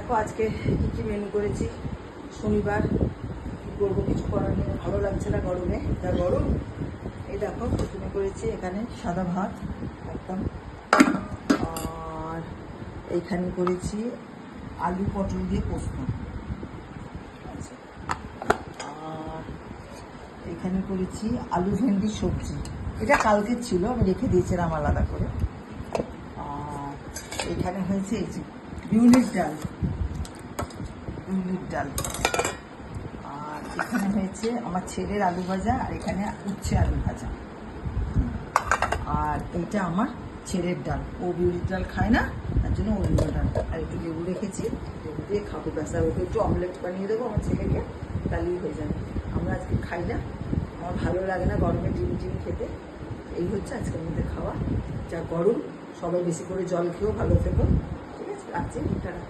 দেখো আজকে কী মেনু করেছি। শনিবার কী করবো, কিছু করার নেই, ভালো লাগছে না গরমে, যা গরম। এই দেখো প্রথমে করেছি এখানে সাদা ভাত একদম, আর এইখানে করেছি আলু পটল দিয়ে পোস্ত, আচ্ছা, আর এখানে করেছি আলু ভেন্ডির সবজি। এটা কালকে ছিল, আমি রেখে দিয়েছিলাম আলাদা করে। আর এখানে হয়েছে এই যে বিউলির ডাল, আর এখানে হয়েছে আমার ছেলের আলু ভাজা, আর এখানে উচ্ছে আলু ভাজা, আর এইটা আমার ছেলের ডাল। ও বিউলির ডাল খায় না, তার জন্য অন্য ডাল, আর একটু লেবু রেখেছি, লেবু দিয়ে খাবো ব্যাস। আর ওকে একটু অমলেট বানিয়ে দেবো আমার ছেলেকে, তাহলেই হয়ে যাবে। আমরা আজকে খাই না, আমার ভালো লাগে না গরমে ডিম খেতে। এই হচ্ছে আজকের মধ্যে খাওয়া, যা গরম। সবাই বেশি করে জল খেয়েও ভালো থেকো, ঠিক আছে, রাখছি, টাটা।